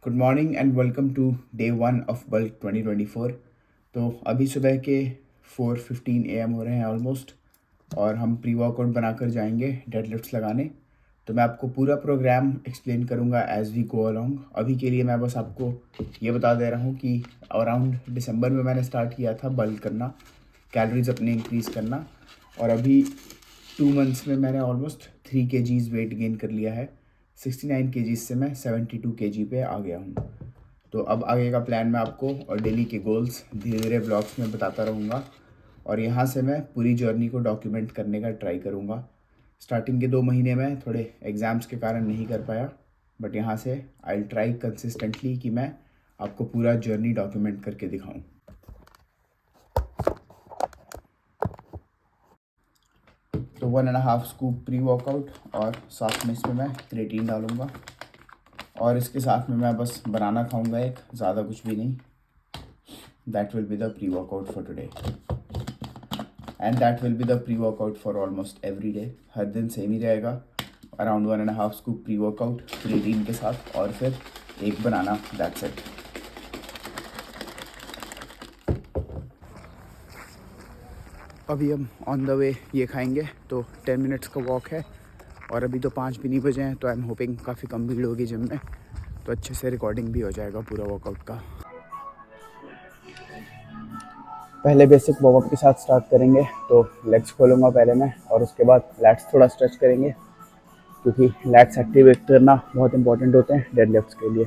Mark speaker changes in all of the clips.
Speaker 1: Good morning and welcome to day 1 of bulk 2024। तो अभी सुबह के 4:15 AM हो रहे हैं ऑलमोस्ट, और हम प्री वर्कआउट बनाकर जाएंगे डेडलिफ्ट्स लगाने। तो मैं आपको पूरा प्रोग्राम एक्सप्लेन करूंगा एज वी गो अलोंग। अभी के लिए मैं बस आपको ये बता दे रहा हूँ कि अराउंड दिसंबर में मैंने स्टार्ट किया था बल्क करना, कैलोरीज अपने इंक्रीज़ करना, और अभी 2 मंथ्स में मैंने ऑलमोस्ट 3 kgs वेट गेन कर लिया है। 69 kgs से मैं 72 kg पे आ गया हूँ। तो अब आगे का प्लान मैं आपको और डेली के गोल्स धीरे धीरे ब्लॉग्स में बताता रहूँगा, और यहाँ से मैं पूरी जर्नी को डॉक्यूमेंट करने का ट्राई करूँगा। स्टार्टिंग के 2 महीने में थोड़े एग्ज़ाम्स के कारण नहीं कर पाया, बट यहाँ से आई विल ट्राई कंसिस्टेंटली कि मैं आपको पूरा जर्नी डॉक्यूमेंट करके दिखाऊँ। तो 1.5 स्कूप प्री वर्कआउट, और साथ में इसमें मैं क्रेटीन डालूँगा, और इसके साथ में मैं बस बनाना खाऊँगा एक, ज़्यादा कुछ भी नहीं। That will be the pre workout for today, and that will be the pre workout for almost every day. हर दिन सेम ही रहेगा, around 1.5 scoop pre workout creatine के साथ, और फिर एक बनाना, दैट्स इट। अभी हम ऑन द वे ये खाएंगे, तो 10 मिनट्स का वॉक है, और अभी तो 5 भी नहीं बजे हैं। तो आई एम होपिंग काफ़ी कम भीड़ होगी जिम में, तो अच्छे से रिकॉर्डिंग भी हो जाएगा पूरा वर्कआउट का। पहले बेसिक वार्म अप के साथ स्टार्ट करेंगे। तो लेग्स खोलूँगा पहले मैं, और उसके बाद लैट्स थोड़ा स्ट्रेच करेंगे, क्योंकि लैट्स एक्टिवेट करना बहुत इंपॉर्टेंट होते हैं डेडलिफ्ट्स के लिए।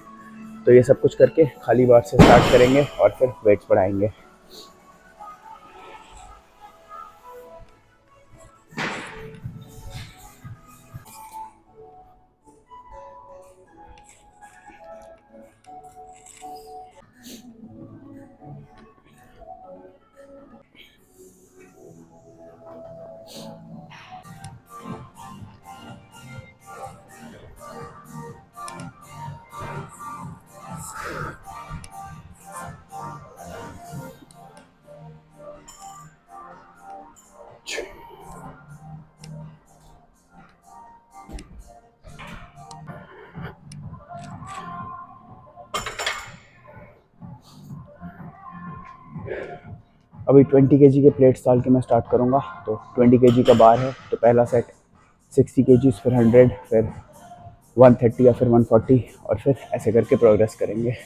Speaker 1: तो ये सब कुछ करके खाली बार से स्टार्ट करेंगे, और फिर वेट्स बढ़ाएंगे। अभी 20 kg के प्लेट्स डाल के मैं स्टार्ट करूँगा। तो 20 kg का बार है, तो पहला सेट 60 kgs, फिर 100, फिर 130 या फिर 140, और फिर ऐसे करके प्रोग्रेस करेंगे।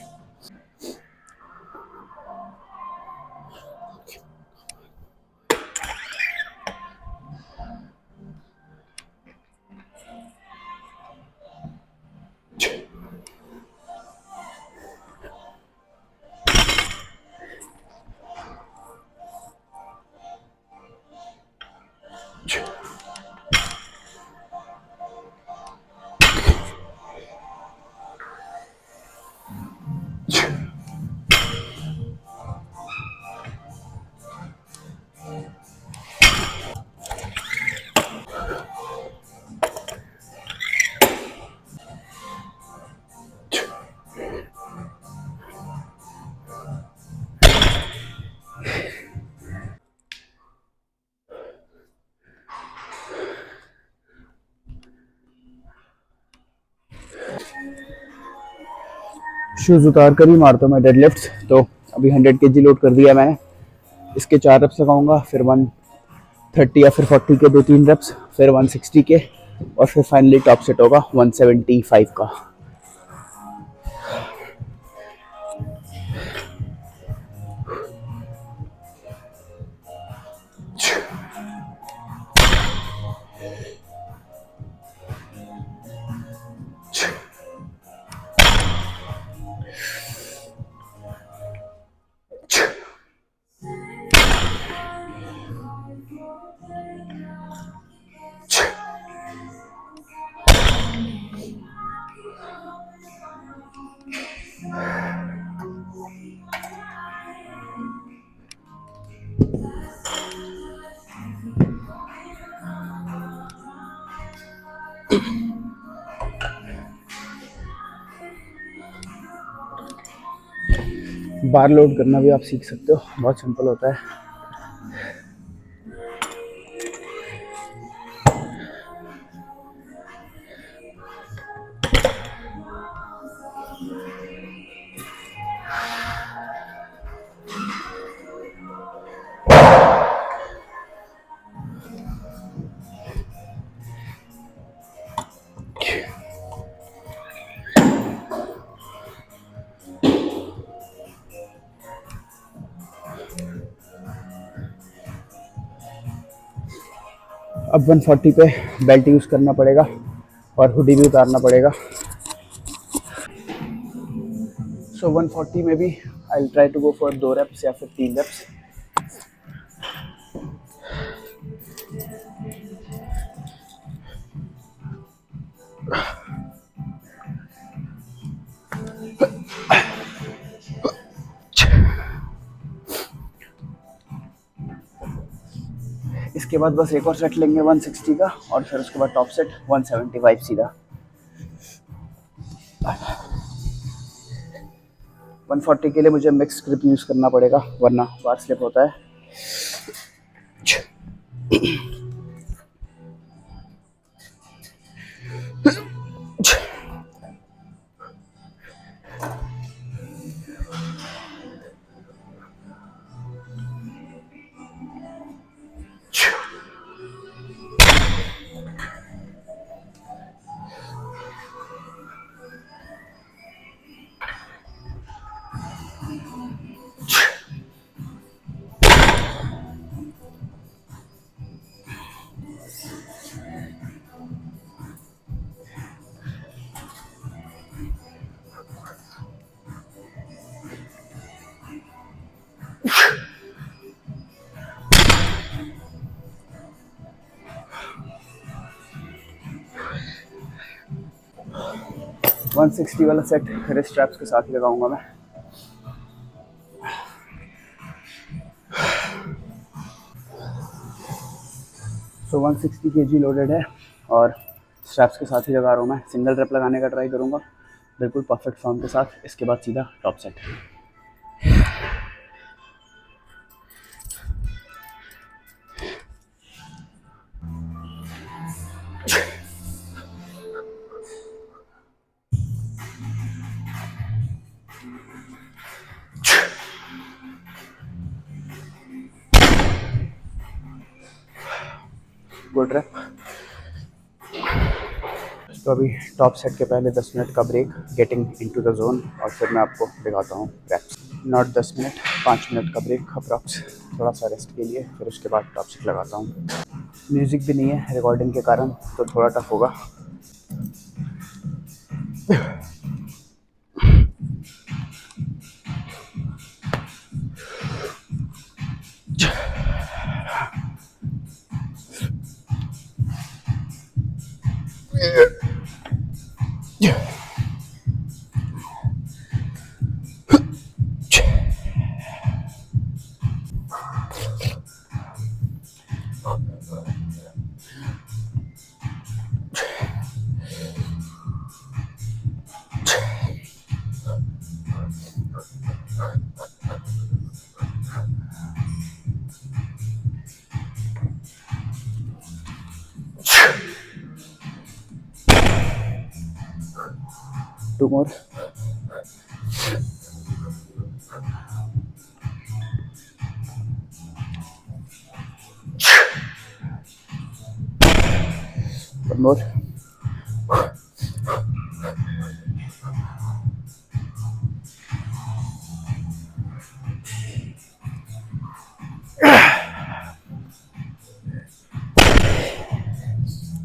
Speaker 1: शूज़ उतार कर ही मारता हूँ मैं डेडलिफ्ट्स। तो अभी 100 kg लोड कर दिया मैंने। इसके 4 रेप्स लगाऊंगा, फिर 130 या फिर 40 के 2-3 रेप्स, फिर 160 के, और फिर फाइनली टॉप सेट होगा 175 का। बार लोड करना भी आप सीख सकते हो, बहुत सिंपल होता है। अब 140 पे बेल्ट यूज़ करना पड़ेगा और हुडी भी उतारना पड़ेगा। सो 140 में भी I try to go for 2 reps या फिर 3 रेप्स। इसके बाद बस एक और सेट लेंगे 160 का और फिर उसके बाद टॉप सेट 175 सीधा। 140 के लिए मुझे मिक्स ग्रिप यूज़ करना पड़ेगा वरना बार स्लिप होता है। वन 160 वाला सेट रिस्ट स्ट्रैप्स के साथ ही लगाऊंगा मैं। सो 160 kg लोडेड है और स्ट्रैप्स के साथ ही लगा रहा हूँ मैं। सिंगल रेप लगाने का ट्राई करूँगा बिल्कुल परफेक्ट फॉर्म के साथ। इसके बाद सीधा टॉप सेट। Good rape. तो अभी टॉप सेट के पहले 10 मिनट का break, getting into the zone, और फिर मैं आपको दिखाता हूँ रेप्स। नॉट 10 मिनट, 5 मिनट का ब्रेक अप्रॉक्स, थोड़ा सा रेस्ट के लिए, फिर उसके बाद टॉप सेट लगाता हूँ। म्यूज़िक भी नहीं है रिकॉर्डिंग के कारण तो थोड़ा टफ होगा। Two more. One more.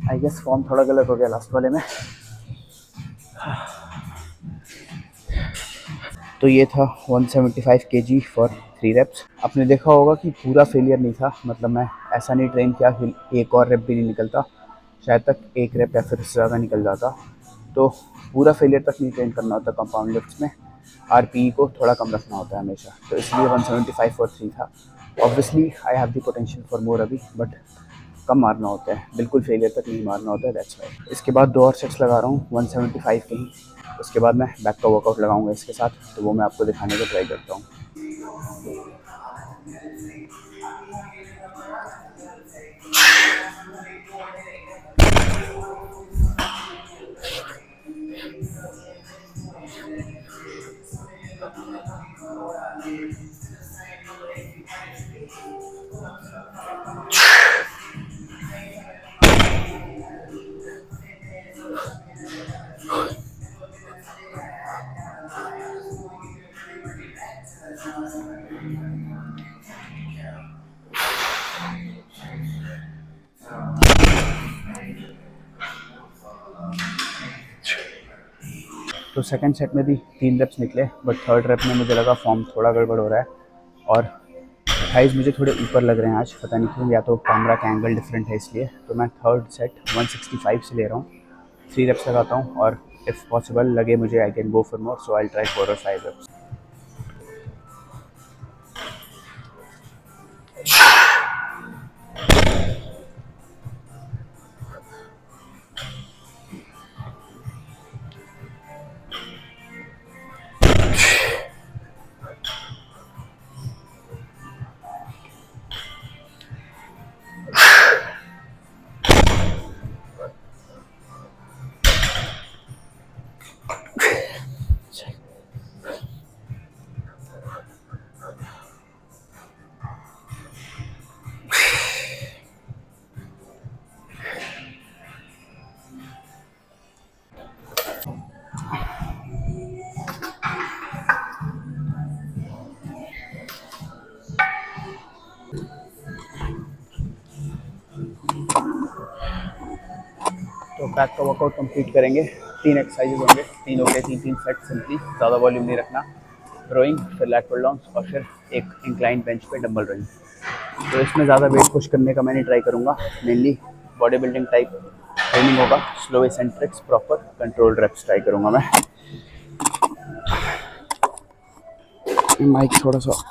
Speaker 1: I guess form थोड़ा गलत हो गया लास्ट वाले में। तो ये था 175 kg फॉर 3 रेप्स। आपने देखा होगा कि पूरा फेलियर नहीं था, मतलब मैं ऐसा नहीं ट्रेन किया कि एक और रेप भी नहीं निकलता, शायद तक एक रेप या फिर उससे ज़्यादा निकल जाता। तो पूरा फेलियर तक नहीं ट्रेन करना होता कंपाउंड लिफ्ट्स में, आरपीई को थोड़ा कम रखना होता है हमेशा, तो इसलिए 175 फॉर 3 था। Obviously I have the potential for more अभी, बट कम मारना होता है, बिल्कुल फेलियर तक नहीं मारना होता है, दैट्स वाई। इसके बाद 2 और सेट्स लगा रहा हूँ 175 के ही, उसके बाद मैं बैक का वर्कआउट लगाऊंगा इसके साथ, तो वो मैं आपको दिखाने का ट्राई करता हूँ। तो सेकंड सेट में भी 3 रेप्स निकले, बट थर्ड रेप में मुझे लगा फॉर्म थोड़ा गड़बड़ हो रहा है और थाइज मुझे थोड़े ऊपर लग रहे हैं आज, पता नहीं क्यों, या तो कैमरा का एंगल डिफरेंट है इसलिए। तो मैं थर्ड सेट 165 से ले रहा हूँ, 3 रेप्स लगाता हूँ और इफ़ पॉसिबल लगे मुझे I can go for more, so I try 4 और 5 रेप्स। तो बैक का वर्कआउट कंप्लीट करेंगे, 3 एक्सरसाइजेज होंगे, तीनों के 3-3 सेट सिंपली, ज़्यादा वॉल्यूम नहीं रखना। रोइंग, फिर लैटरल डाउन्स और फिर एक इंक्लाइन बेंच पे डंबल रोइंग। तो इसमें ज़्यादा वेट पुश करने का मैं नहीं ट्राई करूँगा, mainly body building type training होगा, slow eccentrics, proper controlled reps try करूँगा मैं। माइक थोड़ा सा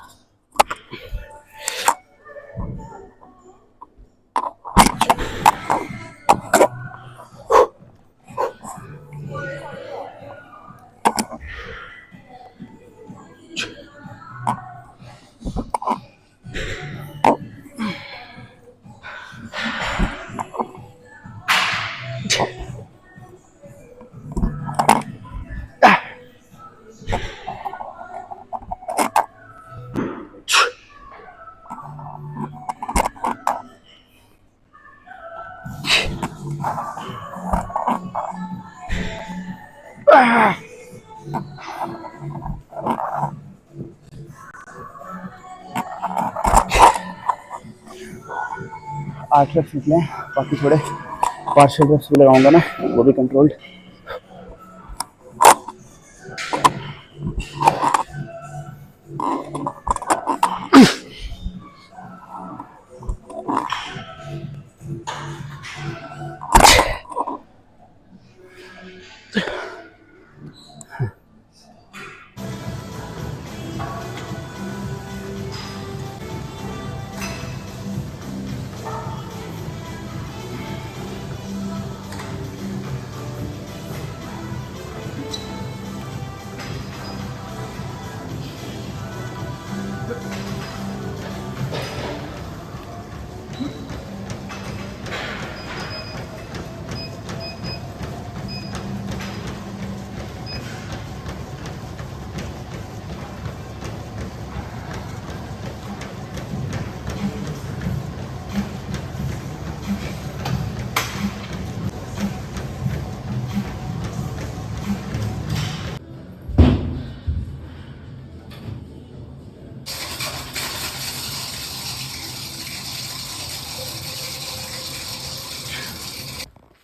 Speaker 1: आठ रेप्स निकले हैं, बाकी थोड़े पार्शियल रेप्स भी लगाऊंगा मैं, वो भी कंट्रोल्ड।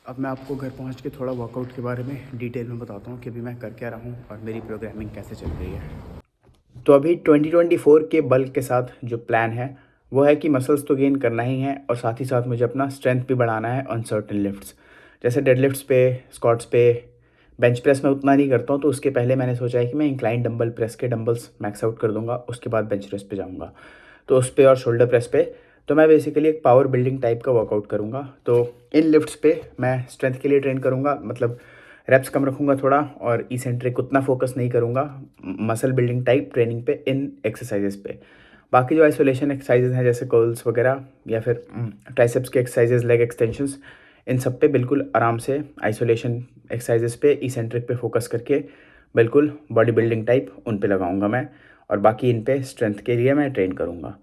Speaker 1: अब मैं आपको घर पहुंच के थोड़ा वर्कआउट के बारे में डिटेल में बताता हूं कि अभी मैं कर क्या रहा हूं और मेरी प्रोग्रामिंग कैसे चल रही है। तो अभी 2024 के बल्क के साथ जो प्लान है वो है कि मसल्स तो गेन करना ही है और साथ ही साथ मुझे अपना स्ट्रेंथ भी बढ़ाना है ऑन सर्टेन लिफ्ट्स, जैसे डेड लिफ्ट्स पे, स्क्वाट्स पे, बेंच प्रेस में उतना नहीं करता हूँ, तो उसके पहले मैंने सोचा है कि मैं इंक्लाइन डंबल प्रेस के डंबल्स मैक्स आउट कर दूंगा, उसके बाद बेंच प्रेस पे जाऊँगा। तो उस पर और शोल्डर प्रेस पे तो मैं बेसिकली एक पावर बिल्डिंग टाइप का वर्कआउट करूँगा। तो इन लिफ्ट्स पे मैं स्ट्रेंथ के लिए ट्रेन करूँगा, मतलब रेप्स कम रखूँगा थोड़ा और इसेंट्रिक उतना फोकस नहीं करूँगा, मसल बिल्डिंग टाइप ट्रेनिंग पे इन एक्सरसाइजेस पे। बाकी जो आइसोलेशन एक्सरसाइजेज हैं जैसे कर्ल्स वगैरह या फिर ट्राइसेप्स के एक्सरसाइजेज, लेग एक्सटेंशंस, इन सब पे बिल्कुल आराम से आइसोलेशन एक्सरसाइजेस पे इसेंट्रिक पे फोकस करके बिल्कुल बॉडी बिल्डिंग टाइप उन पे लगाऊंगा मैं, और बाकी इन पे स्ट्रेंथ के लिए मैं ट्रेन करूँगा।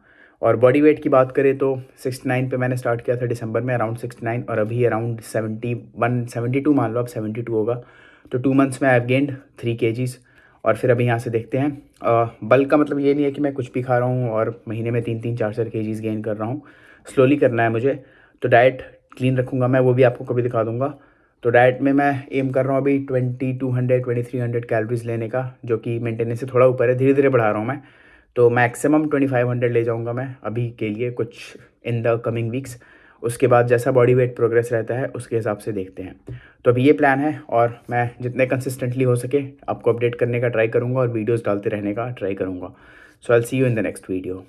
Speaker 1: और बॉडी वेट की बात करें तो 69 पे मैंने स्टार्ट किया था दिसंबर में, अराउंड 69, और अभी अराउंड 71 72 मान लो, अब 72 होगा। तो 2 मंथ्स में आई हैव गेंड 3 kgs। और फिर अभी यहाँ से देखते हैं। बल्क का मतलब ये नहीं है कि मैं कुछ भी खा रहा हूँ और महीने में 3 3 4 4 kgs गेन कर रहा हूँ, स्लोली करना है मुझे। तो डाइट क्लीन रखूँगा मैं, वो भी आपको कभी दिखा दूँगा। तो डाइट में मैं एम कर रहा हूँ अभी 2200 2300 कैलोरीज लेने का, जो कि मेंटेनेंस से थोड़ा ऊपर है, धीरे धीरे बढ़ा रहा हूँ मैं। तो मैक्सिमम 2500 ले जाऊँगा मैं अभी के लिए, कुछ इन द कमिंग वीक्स। उसके बाद जैसा बॉडी वेट प्रोग्रेस रहता है उसके हिसाब से देखते हैं। तो अभी ये प्लान है, और मैं जितने कंसिस्टेंटली हो सके आपको अपडेट करने का ट्राई करूँगा और वीडियोस डालते रहने का ट्राई करूँगा। So I will see you in the next video.